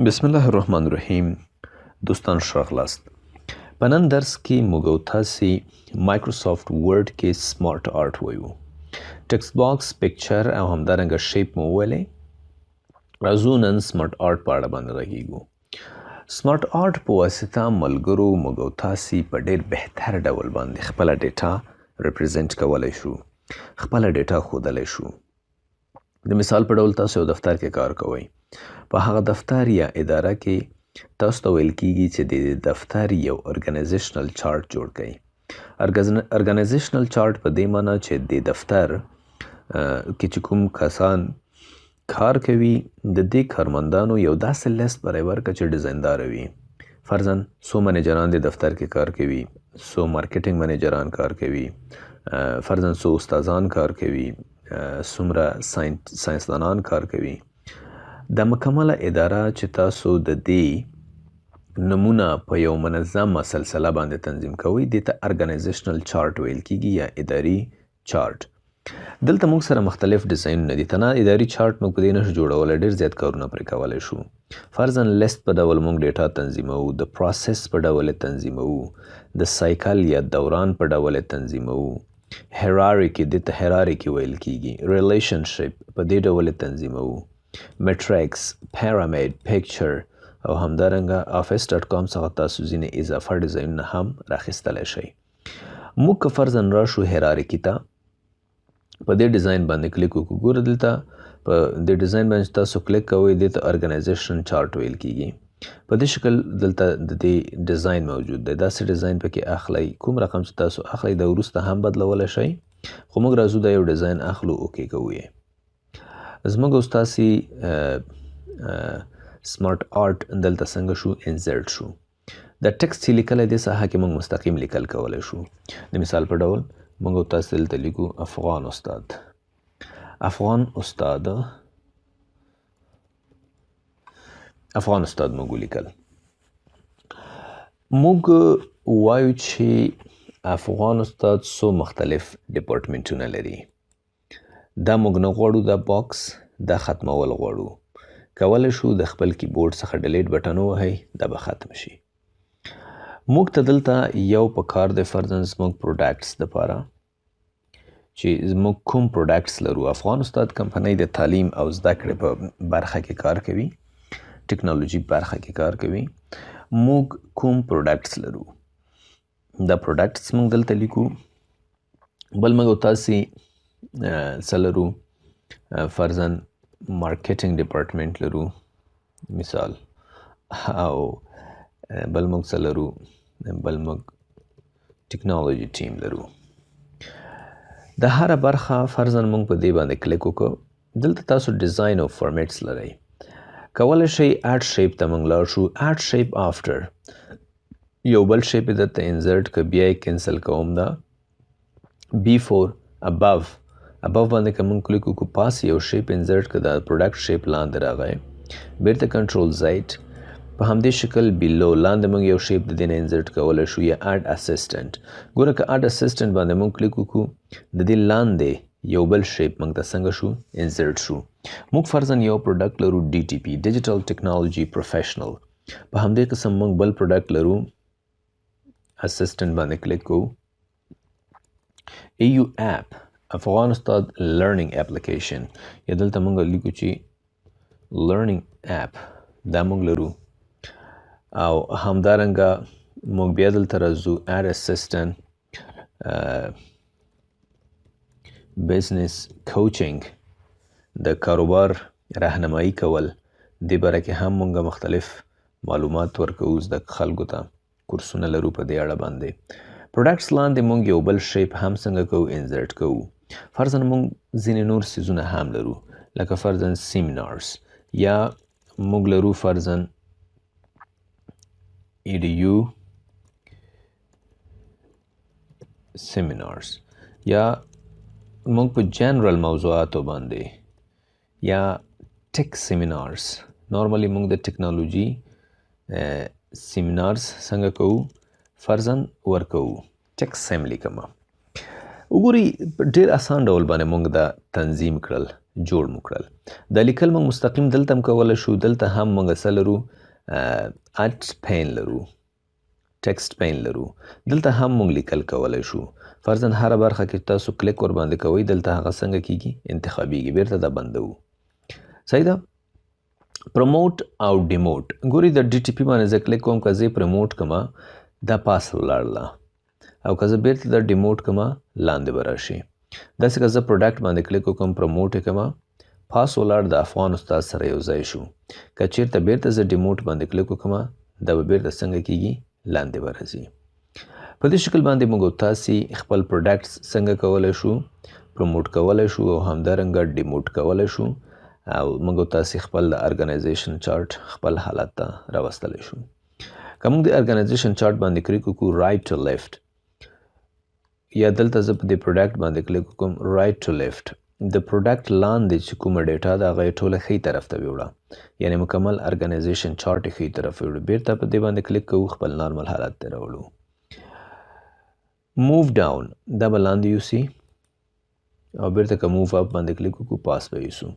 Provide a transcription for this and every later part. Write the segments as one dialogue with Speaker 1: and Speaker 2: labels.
Speaker 1: بسم الله الرحمن الرحیم. دوستان ښه راغلاست. په نن درس کې موږ او تاسې مایکروسافټ ورډ کې سمارټ آرټ وایو. ټکسټ باکس، پکچر او همدارنګه شیپ مو وویلې. راځو نن سمارټ آرټ په اړه باندې غږیږو. سمارټ آرټ په واسطه ملګرو موږ او تاسې په ډېر بهتر ډول باندې خپله ډیټا ریپرزینټ کولی شو، خپله ډیټا ښودلی شو. د مثال په ډول تاسو یو دفتر کې کار کوئ. په هغه دفتر یا اداره کې تاسو ته ویل کیږي چې د دفتر یو ارګنایزیشنل چارت جوړ کړئ. ارګنایزیشنل چارت په دې معنی چې د دفتر کې چې کوم کسان کار کوي د دې کارمندانو یو داسې لیست برای ورکړه چې ډیزایندار وي. فرضاً څو منیجران د دفتر کې کار کوي، څو مارکیټینګ منیجران کار کوي، فرضاً څو استادان کار کوي، څومره ساینسدانان کار کوي. د مکمله اداره چې تاسو د دې نمونه په یو منظمه سلسله باندې تنظیم کوئ دې ته ارګنایزیشنل چارت ویل کیږي یا اداري چارت. دلته موږ سره مختلف ډیزاینونه دي. تنها اداري چارت موږ په دې نشو جوړولی، ډېر زیات کارونه پرې کولی شو. فرضاً لیست په ډول موږ ډیټا تنظیموو، د پروسس په ډول یې تنظیموو، د سایکل یا دوران په ډول یې تنظیموو، هیرارکي دې ته هیرارکي ویل کیږي، ریلیشنشپ په دې ډول یې تنظیموو، میټریکس، پیرامید، پکچر او همدارنګه office.com څخه تاسو ځینې اضافه ډیزاینونه هم راخیستلی شئ. موږ که فرضاً راشو هیرارکي ته، په دې ډیزاین باندې کلیک وکړو. ګوره دلته په دې ډیزاین باندې تاسو کلیک کوئ دې ته ارګنایزیشن چارت ویل کیږي. په دې شکل دلته د دې ډیزاین موجود دی. داسې ډیزاین پکې اخلئ، کوم رقم چې تاسو اخلئ د وروسته هم بدلولی شئ، خو موږ راځو دا یو ډیزاین اخلو، اوکې کوو یې. زموږ او ستاسې سمارټ آرټ دلته څنګه شو، انزرټ شو. د ټکسټ چې لیکلی دې ساحه کې موږ مستقیم لیکل کولی شو. د مثال په ډول موږ او تاسې دلته لیکو افغان استاد. افغان استاد موږ ولیکل. موږ وایو چې افغان استاد څو مختلف ډپارټمنټونه لري. دا موږ نه غواړو، دا باکس دا ختمول غواړو. کولی شو د خپل کیبورډ څخه ډیلیټ بټن ووهئ، دا به ختم شي. موږ ته دلته یو پکار دی فرضاً زموږ پروډکټس دپاره چې زموږ کوم پروډکټس لرو. افغان استاد کمپنۍ د تعلیم او زده کړې په برخه کې کار کوي، ټکنالوژي برخه کې کار کوي. موږ کوم پروډکټس لرو، دا پروډکټس موږ دلته لیکو. بل موږ او تاسې څه لرو، فرضاً مارکیټینګ ډپارټمنټ لرو مثال، او بل موږ څه لرو، بل موږ ټکنالوژي ټیم لرو. د هره برخه فرضاً موږ په دې باندې کلیک وکړو. دلته تاسو ډیزاین او فارمیټس لرئ. کولی شئ اډ شیپ ته موږ لاړ شو. اډ شیپ آفټر یو بل شیپ یې درته انزرټ که بیا یې کینسل کوم دا بیفور ابو باندې که موږ کلیک وکړو پاس یو شیپ انزرټ که دا پروډکټ شیپ لاندې راغی، بیرته کنټرول زیډ. په همدې شکل بیلو لاندې موږ یو شیپ د دې نه انزرټ کولی شو یا اډ اسسټنټ. ګوره که اډ اسسټنټ باندې موږ کلیک وکړو د دې لاندې یو بل شیپ موږ ته څنګه شو، انزرټ شو. موږ فرضاً یو پروډکټ لرو ډي ټي پي، ډیجیټل ټکنالوژي پروفیشنل. په همدې قسم موږ بل پروډکټ لرو، اسسټنټ باندې کلیک کوو. ای یو اپ افغان استاد لرنینګ اپلیکیشن، یا دلته موږ لیکو چې لرنینګ اپ، دا موږ لرو. او همدارنګه موږ بیا دلته راځو اډ اسسټنټ بزنس کوچینګ، د کاروبار راهنمایي کول. دې باره کې هم موږ مختلف معلومات ورکوو زده خلکو ته، کورسونه لرو په دې اړه باندې. پروډکټس لاندې موږ یو بل شیپ هم څنګه کوو، انزرټ کوو. فرضاً موږ ځینې نور څیزونه هم لرو لکه فرضاً سیمینارز، یا موږ لرو فرضاً ایډیو سیمینارز، یا موږ په جنرال موضوعاتو باندې، یا ټیک سیمینارز. نارملی موږ د ټکنالوژي سیمینارز څنګه کوو، فرضاً ورکوو، ټیک سیم لیکمه. وګورئ په ډېر اسان ډول باندې موږ دا تنظیم کړل. جوړ مو کړل. دا لیکل موږ مستقیم دلته هم کولی شو. دلته هم موږ څه لرو؟ اټ پین لرو، ټکسټ پین لرو. دلته هم موږ لیکل کولی شو. فرضاً هره برخه کې تاسو کلیک ور باندې کوئ، دلته هغه څنګه کیږي؟ انتخابیږي. بیرته دا بندوو. صحیح ده؟ پروموټ او ډیموټ. ګوري د ډي ټي پي باندې زه کلیک کوم، که زه پروموټ کما دا پاس ولاړله، او که زه بیرته د ډیموټ کما لاندې به راشي. داسې که زه پروډکټ باندې کلیک وکړم، پروموټ یې کما، پاس ولاړ، د افغان استاد سره یو ځای شو. که چیرته بیرته زه ډیموټ باندې کلیک وکړم، دا به بیرته څنګه کیږي؟ لاندې به راځي. په دې شکل باندې موږ تاسې خپل پروډکټس څنګه کولی شو؟ پروموټ کولی شو، او همدارنګه ډیموټ کولی شو، او موږ تاسې خپل د ارګنایزیشن چارټ خپل حالت ته راوستلی شو. که موږ د ارګنایزیشن چارټ باندې کلیک وکړو، رایټ ټو لیفټ، یا دلته زه په دې پروډکټ باندې کلیک وکړم، رایټ ټو لیفټ، د پروډکټ لاندې چې کومه ډیټا ده هغه یې ټوله ښي طرف ته ویوړه، یعنې مکمل ارګنایزیشن چارټ یې ښي طرف ویوړو. بیرته په دې باندې کلیک کوو، خپل نارمل حالت ته راوړو. موو ډاون، دا به لاندې یوسي، او بیرته که موو اپ باندې کلیک وکړو، پاس به یوسو.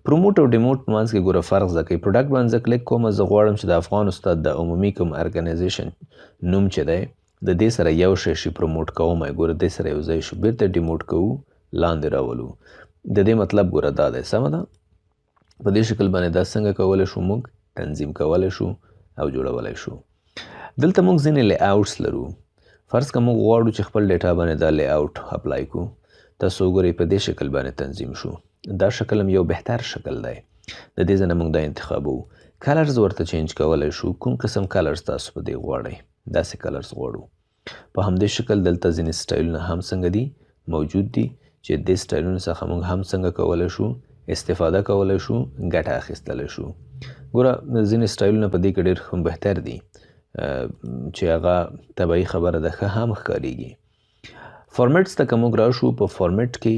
Speaker 1: پروموټ او ډیموټ په منځ کې ګوره فرق زده کوي. پروډکټ باندې زه کلیک کوم، زه غواړم چې د افغان استاد د عمومي کوم ارګنایزیشن نوم چې دی د دې سره یو شی شي، پروموټ کوم یې، ګوره دې سره یو ځای شو. بیرته ډیموټ کوو، لاندې راولو. د دې مطلب ګوره دا دی. سمه ده؟ په دې شکل باندې دا څنګه کولی شو؟ موږ تنظیم کولی شو او جوړولی شو. دلته موږ ځینې لی آوټس لرو. فرض که موږ غواړو چې خپل ډیټا باندې دا لی آوټ اپلای کړو، تاسو وګورئ په دې شکل باندې تنظیم شو. دا شکل هم یو بهتر شکل دی. د دې ځای نه موږ دا انتخابوو. کلرز ورته چینج کولی شو. کوم قسم کلرز تاسو په دې غواړئ؟ داسې کلرز غواړو. په همدې شکل دلته ځینې سټایلونه هم څنګه دي؟ موجود دي، چې دې سټایلونو څخه موږ هم څنګه کولی شو؟ استفاده کولی شو، ګټه اخیستلی شو. ګوره ځینې سټایلونه په دې کې ډېر بهتر دي، چې هغه طبیعي خبره ده، ښه هم ښکارېږي. فارمیټس ته که موږ راشو، په فارمیټ کې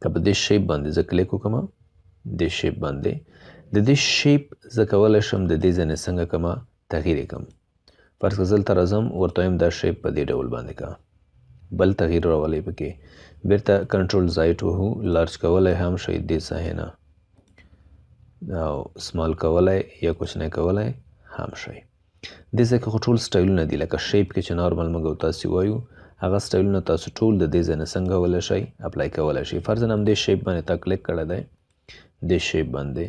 Speaker 1: که په دې شیپ باندې زه کلیک وکړم، دې شیپ باندې، د دې شیپ زه کولی شم د دې ځای نه څنګه کړم؟ تغییر یې کړم. فرض که زه دلته راځم، ورته وایم دا شیپ په دې ډول باندې کړه، بل تغییر راولئ پکې. بیرته کنټرول زایډ وهو، لارج کولی هم شئ دې ځای نه، او سمال کولی یا کوچنی کولی هم شئ. دې ځای کې خو ټول سټایلونه دي، لکه شیپ کې چې نارمل موږ تاسې وایو، هغه سټایلونه تاسو ټول د دې ځای نه څنګه کولی شئ؟ اپلای کولی شئ. فرضاً همدې شیپ باندې تا کلیک کړی دی، دې شیپ باندې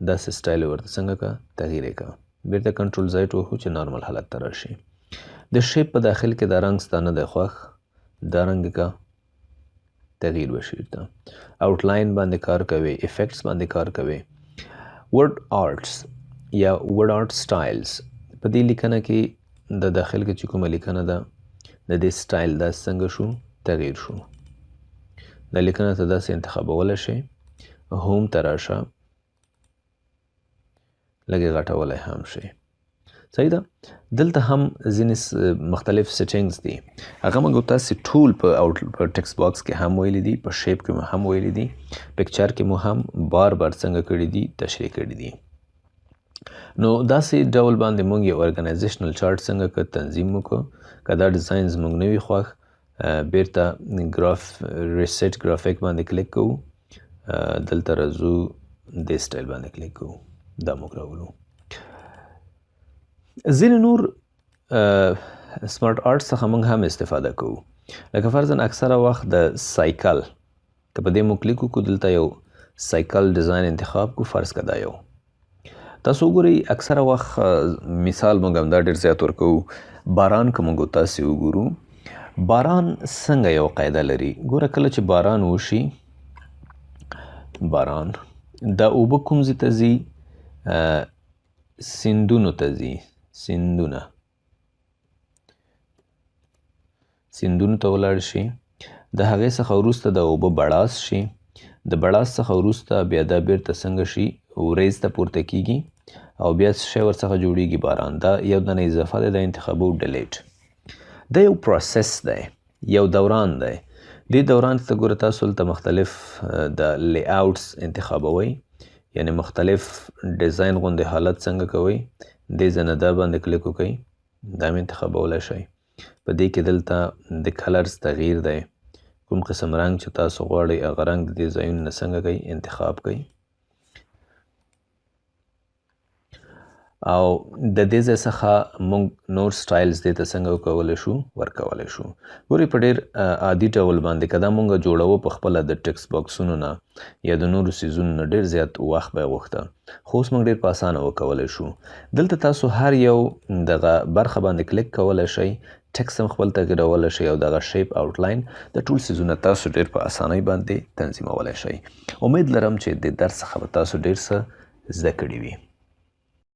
Speaker 1: داسې سټایل ورته څنګه کړه؟ تغییر یې کړه. بیرته کنټرول زایډ وهو چې نارمل حالت ته راشي. د شیپ په داخل کې دا رنګ ستا نه دی خوښ، دا رنګ یې کړه، تغییر وشي. ورته آوټلاین باندې کار کوي، افیکټس باندې کار کوي. ورډ آرټس یا ورډ آرټ سټایلز، په دې لیکنه کې د داخل کې چې کومه لیکنه ده د دې سټایل دا څنګه شو؟ تغییر شو. دا لیکنه ته داسې انتخابولی شئ، هوم ته راشه، لږې غټولی هم شئ. صحیح ده؟ دلته هم ځینې مختلف سیټینګز دي، هغه موږ تاسې ټول په ټکسټ باکس کې هم ویلي دي، په شیپ کې مو هم ویلي دي، پکچر کې مو هم بار بار څنګه کړي دي؟ تشریح کړي دي. نو داسې ډول باندې موږ یو ارګنایزیشنل چارټ څنګه که تنظیم وکړو. که دا ډیزاین زموږ نه وي خوښ، بیرته ریسیټ ګرافیک باندې کلیک کوو، دلته راځو، دې سټایل باندې کلیک کوو، دا موږ راولو. ځینې نور سمارټ آرټ څخه موږ هم استفاده کوو، لکه فرضاً اکثره وخت د سایکل، که په دې موږ کلیک وکړو، دلته یو سایکل ډیزاین انتخاب کړو. فرض که دا یو تاسو وګورئ، اکثره وخت مثال موږ هم دا ډېر زیات ورکوو. باران که موږ تاسې وګورو، باران څنګه یو قاعده لري. ګوره کله چې باران وشي، باران دا اوبه کوم ځای ته ځي؟ سیندونو ته ځي، سیندونه، سیندونو ته ولاړ شي. د هغې څخه وروسته د اوبه بړاس شي، د بړاس څخه وروسته بیا دا بیرته څنګه شي؟ وریځ ته پورته کیږي، او بیا شی ورڅخه جوړیږي باران. دا یو دانه اضافه دی، دا انتخابو ډیلیټ. دا یو پروسس دی، یو دوران دی. دې دوران ته ګوره تاسو هلته مختلف د لی آوټس انتخابوئ، یعنې مختلف ډیزاین غوندې حالت څنګه کوئ. دې ځای نه دا باندې کلیک وکئ، دا هم انتخابولی شئ. په دې کې دلته د کلرز تغییر دی، کوم قسم رنګ چې تاسو غواړئ هغه رنګ د دې ځایونو نه څنګه کوئ انتخاب کوئ او د دې ځای څخه موږ نور سټایلز دې ته څنګه وکولی شو ورکولی شو ګورئ په ډېر عادي ډول باندې که دا موږ جوړوو په خپله د ټکس باکسونو نه یا د نورو څیزونو نه ډېر زیات وخت به یې غوښته خو اوس موږ ډېر په اسانه وکولی شو دلته تاسو هر یو دغه برخه باندې کلیک کولی شئ ټکس هم خپل تغییرولی شئ او دغه شیپ آوټلاین د ټول څیزونه تاسو ډېر په اسانۍ باندې تنظیمولی شئ امید لرم چې د درس څخه به تاسو ډېر څه زده کړي وي